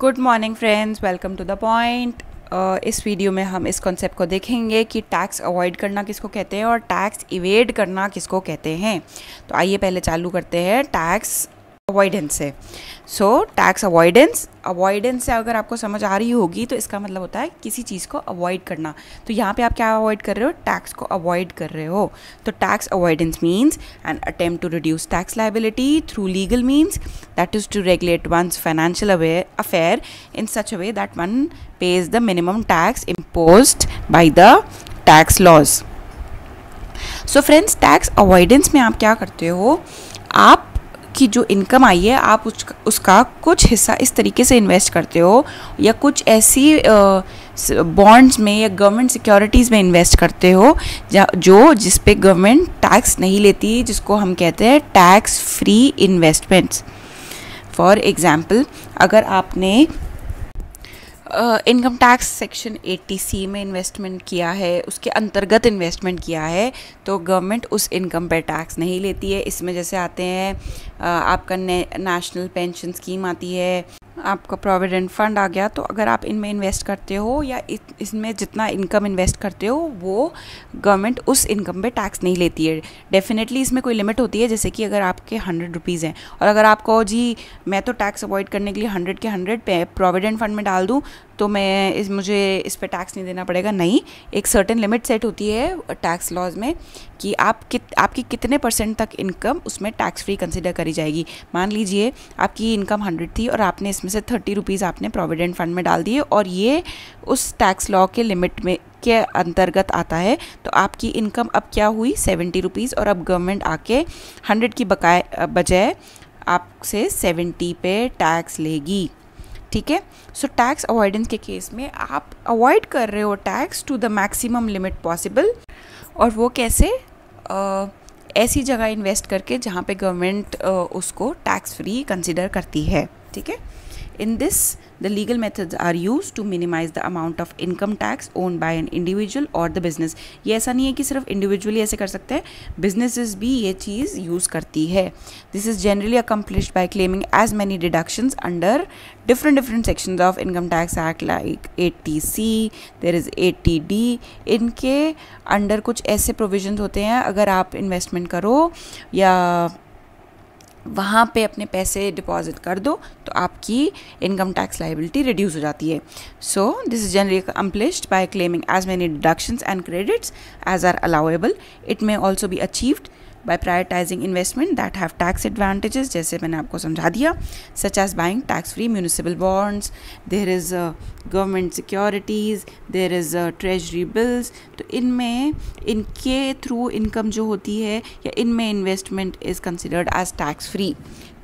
Good morning friends, welcome to the point. इस video में हम इस कॉन्सेप्ट को देखेंगे कि टैक्स अवॉइड करना किसको कहते हैं और टैक्स इवेड करना किसको कहते हैं। तो आइए पहले चालू करते हैं टैक्स अवॉइडेंस से। सो टैक्स अवॉइडेंस से अगर आपको समझ आ रही होगी तो इसका मतलब होता है किसी चीज़ को अवॉइड करना। तो यहाँ पे आप क्या अवॉइड कर रहे हो? टैक्स को अवॉइड कर रहे हो। तो tax avoidance means an attempt to reduce tax liability through legal means, that is to regulate one's financial affair in such a way that one pays the minimum tax imposed by the tax laws. So friends, tax avoidance में आप क्या करते हो? आप की जो income आई है आप उसका कुछ हिस्सा इस तरीके से इन्वेस्ट करते हो या कुछ ऐसी बॉन्ड्स में या गवर्नमेंट सिक्योरिटीज़ में इन्वेस्ट करते हो जिस पे गवर्नमेंट टैक्स नहीं लेती, जिसको हम कहते हैं tax free investments. For example, अगर आपने इनकम टैक्स सेक्शन 80C में इन्वेस्टमेंट किया है, उसके अंतर्गत इन्वेस्टमेंट किया है, तो गवर्नमेंट उस इनकम पे टैक्स नहीं लेती है। इसमें जैसे आते हैं आपका नेशनल पेंशन स्कीम आती है, आपका प्रोविडेंट फंड आ गया। तो अगर आप इनमें इन्वेस्ट करते हो या इसमें जितना इनकम इन्वेस्ट करते हो वो गवर्नमेंट उस इनकम पे टैक्स नहीं लेती है। डेफिनेटली इसमें कोई लिमिट होती है, जैसे कि अगर आपके 100 रुपीज़ हैं और अगर आपको जी मैं तो टैक्स अवॉइड करने के लिए 100 के 100 प्रोविडेंट फंड में डाल दूँ तो मुझे इस पे टैक्स नहीं देना पड़ेगा। नहीं, एक सर्टेन लिमिट सेट होती है टैक्स लॉज में कि आपकी कितने % तक इनकम उसमें टैक्स फ्री कंसिडर करी जाएगी। मान लीजिए आपकी इनकम 100 थी और आपने इसमें से 30 रुपीज़ आपने प्रोविडेंट फंड में डाल दिए और ये उस टैक्स लॉ के लिमिट में के अंतर्गत आता है। तो आपकी इनकम अब क्या हुई? 70 रुपीज़, और अब गवर्नमेंट आके 100 की बजाय आपसे 70 पे टैक्स लेगी। ठीक है। सो टैक्स अवॉइडेंस के केस में आप अवॉइड कर रहे हो tax to the maximum limit possible, और वो कैसे? ऐसी जगह इन्वेस्ट करके जहाँ पे गवर्नमेंट उसको टैक्स फ्री कंसिडर करती है। ठीक है। In this, the legal methods are used to minimize the amount of income tax owned by an individual or the business. ये ऐसा नहीं है कि सिर्फ इंडिविजुअली ऐसे कर सकते हैं, businesses भी ये चीज़ यूज़ करती है। This is generally accomplished by claiming as many deductions under different sections of Income Tax Act like 80C, there is 80D. इनके अंडर कुछ ऐसे प्रोविजंस होते हैं, अगर आप इन्वेस्टमेंट करो या वहाँ पे अपने पैसे डिपॉजिट कर दो तो आपकी इनकम टैक्स लायबिलिटी रिड्यूस हो जाती है। So this is generally accomplished by claiming as many deductions and credits as are allowable. It may also be achieved by prioritizing investment that have tax advantages, जैसे मैंने आपको समझा दिया, such as buying tax free municipal bonds, there is government securities, there is treasury bills। तो इनमें इनके through income जो होती है या इनमें investment is considered as tax free.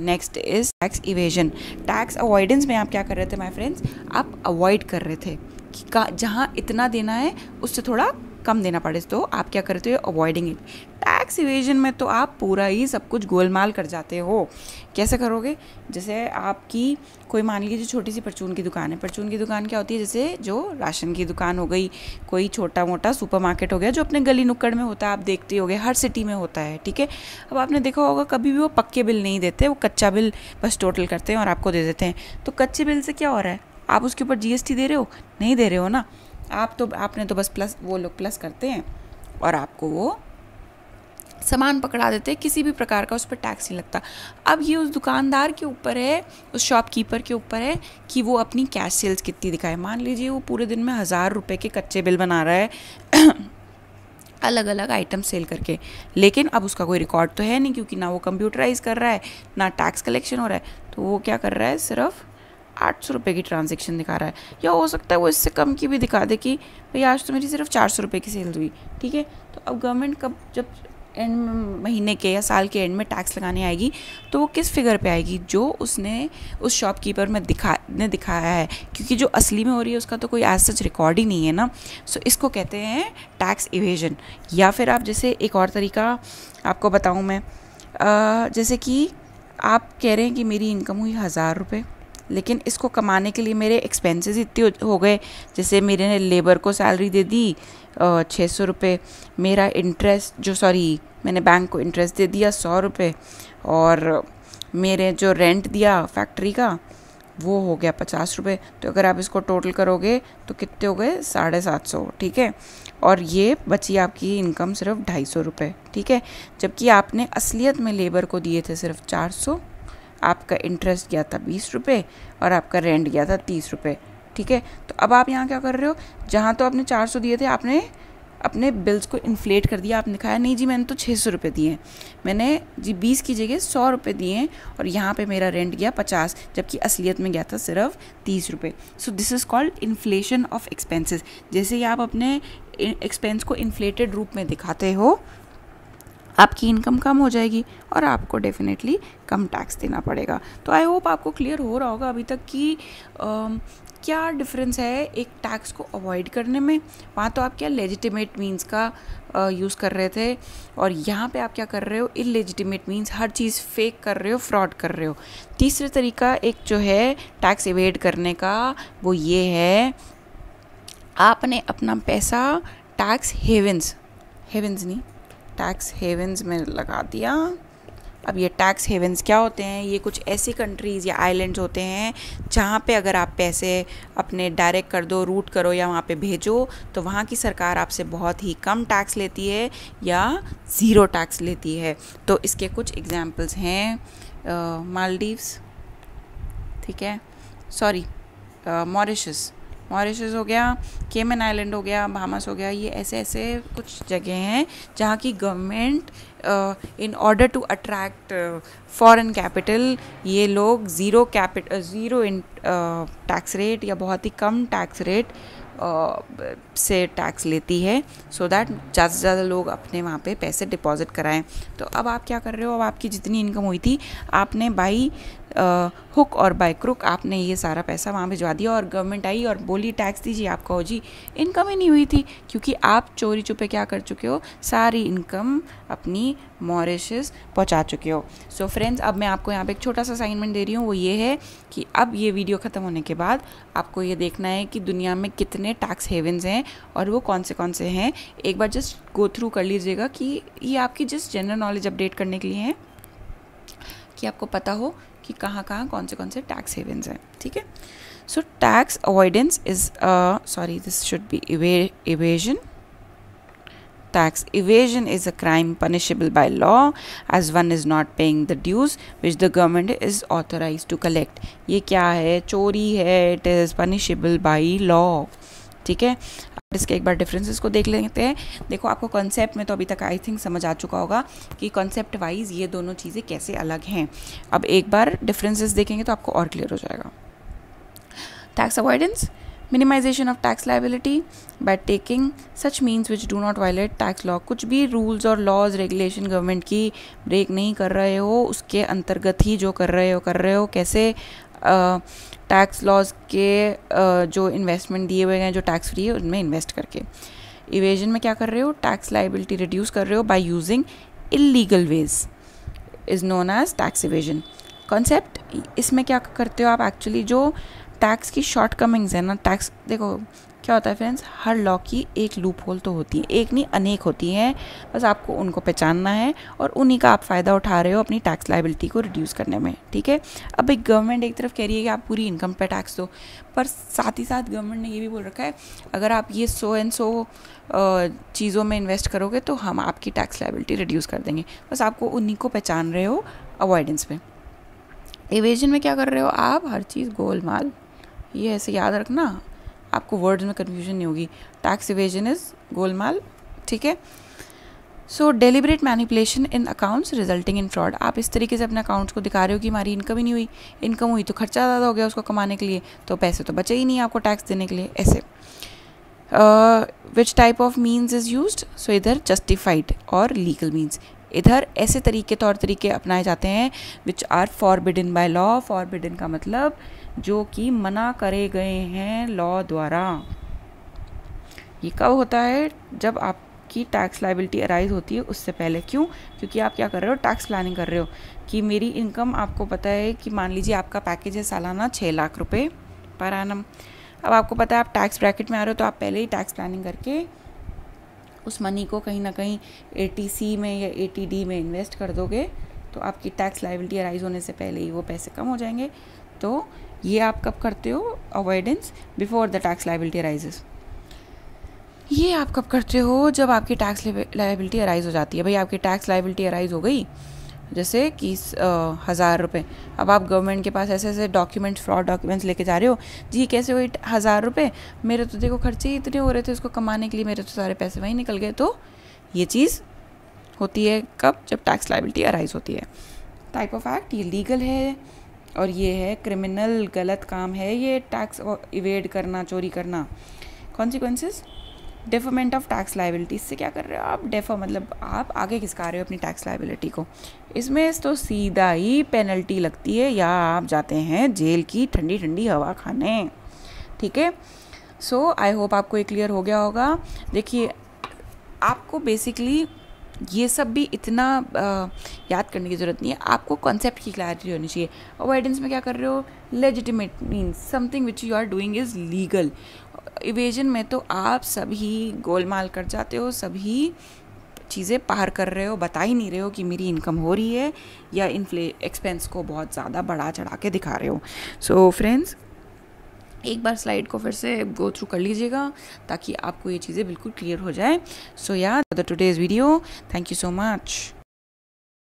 Next is tax evasion. Tax avoidance में आप क्या कर रहे थे माय फ्रेंड्स? आप अवॉइड कर रहे थे कि जहाँ इतना देना है उससे थोड़ा कम देना पड़े, तो आप क्या करते हो? Avoiding it. टैक्स इवेजन में तो आप पूरा ही सब कुछ गोलमाल कर जाते हो। कैसे करोगे? जैसे आपकी कोई मान लीजिए छोटी सी परचून की दुकान है। परचून की दुकान क्या होती है? जैसे जो राशन की दुकान हो गई, कोई छोटा मोटा सुपरमार्केट हो गया जो अपने गली नुक्कड़ में होता है, आप देखते होगे हर सिटी में होता है। ठीक है। अब आपने देखा होगा कभी भी वो पक्के बिल नहीं देते, वो कच्चा बिल बस टोटल करते हैं और आपको दे देते हैं। तो कच्चे बिल से क्या हो रहा है? आप उसके ऊपर GST दे रहे हो? नहीं दे रहे हो ना। आपने तो बस प्लस, वो लोग प्लस करते हैं और आपको वो सामान पकड़ा देते हैं, किसी भी प्रकार का उस पर टैक्स नहीं लगता। अब ये उस दुकानदार के ऊपर है, उस शॉपकीपर के ऊपर है कि वो अपनी कैश सेल्स कितनी दिखाए। मान लीजिए वो पूरे दिन में 1000 रुपये के कच्चे बिल बना रहा है अलग अलग आइटम सेल करके, लेकिन अब उसका कोई रिकॉर्ड तो है नहीं, क्योंकि ना वो कंप्यूटराइज कर रहा है ना टैक्स कलेक्शन हो रहा है। तो वो क्या कर रहा है? सिर्फ 800 रुपये की ट्रांजेक्शन दिखा रहा है, या हो सकता है वो इससे कम की भी दिखा दे कि भाई आज तो मेरी सिर्फ 400 रुपये की सेल हुई। ठीक है। तो अब गवर्नमेंट कब, जब एंड महीने के या साल के एंड में टैक्स लगाने आएगी तो वो किस फिगर पे आएगी? जो उसने उस शॉपकीपर में दिखाया है, क्योंकि जो असली में हो रही है उसका तो कोई एज सच रिकॉर्ड ही नहीं है ना। सो इसको कहते हैं टैक्स इवेजन। या फिर आप जैसे एक और तरीका आपको बताऊँ मैं, जैसे कि आप कह रहे हैं कि मेरी इनकम हुई 1000 रुपये, लेकिन इसको कमाने के लिए मेरे एक्सपेंसेस इतने हो गए, जैसे मेरे लेबर को सैलरी दे दी 600 रुपये, मेरा मैंने बैंक को इंटरेस्ट दे दिया 100 रुपये, और मेरे जो रेंट दिया फैक्ट्री का वो हो गया 50 रुपये। तो अगर आप इसको टोटल करोगे तो कितने हो गए 750, ठीक है। और ये बची आपकी इनकम सिर्फ 250 रुपये, ठीक है। जबकि आपने असलियत में लेबर को दिए थे सिर्फ 400, आपका इंटरेस्ट गया था 20 रुपये और आपका रेंट गया था 30 रुपये, ठीक है। तो अब आप यहाँ क्या कर रहे हो, जहाँ तो आपने 400 दिए थे आपने अपने बिल्स को इन्फ्लेट कर दिया। आपने कहा नहीं जी मैंने तो 600 रुपये दिए हैं, मैंने जी 20 की जगह 100 रुपये दिए हैं और यहाँ पे मेरा रेंट गया 50, जबकि असलियत में गया था सिर्फ 30 रुपये। So this is called inflation of expenses. जैसे ही आप अपने एक्सपेंस को इन्फ्लेटेड रूप में दिखाते हो, आपकी इनकम कम हो जाएगी और आपको डेफिनेटली कम टैक्स देना पड़ेगा। तो आई होप आपको क्लियर हो रहा होगा अभी तक कि क्या डिफरेंस है एक टैक्स को अवॉइड करने में। वहाँ तो आप क्या लेजिटिमेट मीन्स का यूज़ कर रहे थे और यहाँ पे आप क्या कर रहे हो, इलेजिटिमेट मीन्स हर चीज़ फेक कर रहे हो, फ्रॉड कर रहे हो। तीसरा तरीका एक जो है टैक्स एवेड करने का वो ये है, आपने अपना पैसा टैक्स हेवेंस नहीं टैक्स हेवेंस में लगा दिया। अब ये टैक्स हेवेंस क्या होते हैं, ये कुछ ऐसी कंट्रीज़ या आइलैंड्स होते हैं जहाँ पे अगर आप पैसे अपने डायरेक्ट कर दो, रूट करो या वहाँ पे भेजो तो वहाँ की सरकार आपसे बहुत ही कम टैक्स लेती है या ज़ीरो टैक्स लेती है। तो इसके कुछ एग्जांपल्स हैं मालदीव्स, ठीक है, सॉरी मॉरिशस हो गया, केमन आइलैंड हो गया, बहामास हो गया। ये ऐसे ऐसे कुछ जगह हैं जहाँ की government in order to attract foreign capital ये लोग ज़ीरो टैक्स रेट या बहुत ही कम टैक्स रेट से टैक्स लेती है, सो दैट ज़्यादा से ज़्यादा लोग अपने वहाँ पे पैसे डिपॉजिट कराएं। तो अब आप क्या कर रहे हो, अब आपकी जितनी इनकम हुई थी आपने बाई हुक और बाय क्रुक आपने ये सारा पैसा वहाँ भिजवा दिया और गवर्नमेंट आई और बोली टैक्स दीजिए, आप कहो जी इनकम ही नहीं हुई थी, क्योंकि आप चोरी छुपे क्या कर चुके हो, सारी इनकम अपनी मॉरिशस पहुँचा चुके हो। सो फ्रेंड्स, अब मैं आपको यहाँ पे एक छोटा सा असाइनमेंट दे रही हूँ, वो ये है कि अब ये वीडियो ख़त्म होने के बाद आपको ये देखना है कि दुनिया में कितने टैक्स हेवन्स हैं और वो कौन से हैं। एक बार जस्ट गो थ्रू कर लीजिएगा कि ये आपकी जस्ट जनरल नॉलेज अपडेट करने के लिए है कि आपको पता हो कि कहाँ कौन से टैक्स हेवन्स हैं, ठीक है। So tax avoidance is this should be evasion. Tax evasion is a crime punishable by law as one is not paying the dues which the government is authorized to collect. ये क्या है, चोरी है, it is punishable by law, ठीक है। इसके एक बार differences को देख लेते हैं। देखो आपको कॉन्सेप्ट में तो अभी तक आई थिंक समझ आ चुका होगा कि कॉन्सेप्ट वाइज ये दोनों चीज़ें कैसे अलग हैं। अब एक बार डिफरेंसेस देखेंगे तो आपको और क्लियर हो जाएगा। Tax avoidance, minimisation of tax liability by taking such means which do not violate tax law. कुछ भी रूल्स और लॉज रेगुलेशन गवर्नमेंट की ब्रेक नहीं कर रहे हो, उसके अंतर्गत ही जो कर रहे हो कैसे, टैक्स लॉज के जो इन्वेस्टमेंट दिए हुए हैं जो टैक्स फ्री है उनमें इन्वेस्ट करके। इवेजन में क्या कर रहे हो, टैक्स लायबिलिटी रिड्यूस कर रहे हो by using illegal ways, is known as tax evasion. Concept, इसमें क्या करते हो आप, एक्चुअली जो टैक्स की शॉर्टकमिंग्स है ना, टैक्स देखो क्या होता है फ्रेंड्स, हर लॉ की एक लूप होल तो होती है, एक नहीं अनेक होती हैं, बस आपको उनको पहचानना है और उन्हीं का आप फ़ायदा उठा रहे हो अपनी टैक्स लायबिलिटी को रिड्यूस करने में, ठीक है। अब एक गवर्नमेंट एक तरफ कह रही है कि आप पूरी इनकम पे टैक्स दो, पर साथ ही साथ गवर्नमेंट ने ये भी बोल रखा है अगर आप ये 100 चीज़ों में इन्वेस्ट करोगे तो हम आपकी टैक्स लायबिलिटी रिड्यूस कर देंगे, बस आपको उन्हीं को पहचान रहे हो अवॉइडेंस में। इवेजन में क्या कर रहे हो आप, हर चीज़ गोलमाल, ये ऐसे याद रखना, आपको वर्ड्स में कन्फ्यूजन नहीं होगी। टैक्स इवेजन इज गोलमाल, ठीक है। So deliberate manipulation in accounts resulting in fraud, आप इस तरीके से अपने अकाउंट्स को दिखा रहे हो कि हमारी इनकम ही नहीं हुई, इनकम हुई तो खर्चा ज़्यादा हो गया उसको कमाने के लिए, तो पैसे तो बचे ही नहीं आपको टैक्स देने के लिए, ऐसे। Which type of means is used, so इधर जस्टिफाइड और लीगल मीन्स, इधर ऐसे तौर तरीके अपनाए जाते हैं which are forbidden by law. Forbidden का मतलब जो कि मना करे गए हैं लॉ द्वारा। ये कब होता है, जब आपकी टैक्स लायबिलिटी अराइज होती है उससे पहले। क्यों, क्योंकि आप क्या कर रहे हो, टैक्स प्लानिंग कर रहे हो कि मेरी इनकम, आपको पता है कि मान लीजिए आपका पैकेज है सालाना 6 लाख रुपए पर एनम। अब आपको पता है आप टैक्स ब्रैकेट में आ रहे हो तो आप पहले ही टैक्स प्लानिंग करके उस मनी को कहीं ना कहीं ATC में या ATD में इन्वेस्ट कर दोगे, तो आपकी टैक्स लायबिलिटी अराइज होने से पहले ही वो पैसे कम हो जाएंगे। तो ये आप कब करते हो avoidance? Before the tax liability arises. ये आप कब करते हो? जब आपकी टैक्स लायबिलिटी अराइज हो जाती है। भाई आपकी टैक्स लायबिलिटी अराइज हो गई, जैसे कि 1000 रुपये। अब आप गवर्नमेंट के पास ऐसे ऐसे डॉक्यूमेंट्स, फ्रॉड डॉक्यूमेंट्स लेके जा रहे हो, जी कैसे हुई 1000 रुपये, मेरे तो देखो खर्चे ही इतने हो रहे थे उसको कमाने के लिए, मेरे तो सारे पैसे वहीं निकल गए। तो ये चीज़ होती है कब? जब टैक्स लायबिलिटी अराइज होती है। टाइप ऑफ एक्ट ये लीगल है और ये है क्रिमिनल, गलत काम है ये टैक्स इवेड करना, चोरी करना। Consequences, deferment of tax liability. इससे क्या कर रहे हो आप? डेफर मतलब आप आगे खिसका रहे हो अपनी टैक्स लायबिलिटी को। इसमें तो सीधा ही पेनल्टी लगती है या आप जाते हैं जेल की ठंडी ठंडी हवा खाने। ठीक है, सो आई होप आपको ये क्लियर हो गया होगा। देखिए आपको बेसिकली ये सब भी इतना याद करने की ज़रूरत नहीं है, आपको कॉन्सेप्ट की क्लैरिटी होनी चाहिए। अवॉइडेंस में क्या कर रहे हो? Legitimate means something which you are doing is legal. Evasion में तो आप सभी गोलमाल कर जाते हो, सभी चीज़ें पार कर रहे हो, बता ही नहीं रहे हो कि मेरी इनकम हो रही है, या एक्सपेंस को बहुत ज़्यादा बढ़ा चढ़ा के दिखा रहे हो। सो फ्रेंड्स, एक बार स्लाइड को फिर से गो थ्रू कर लीजिएगा ताकि आपको ये चीज़ें बिल्कुल क्लियर हो जाए। सो या today's video, thank you so much.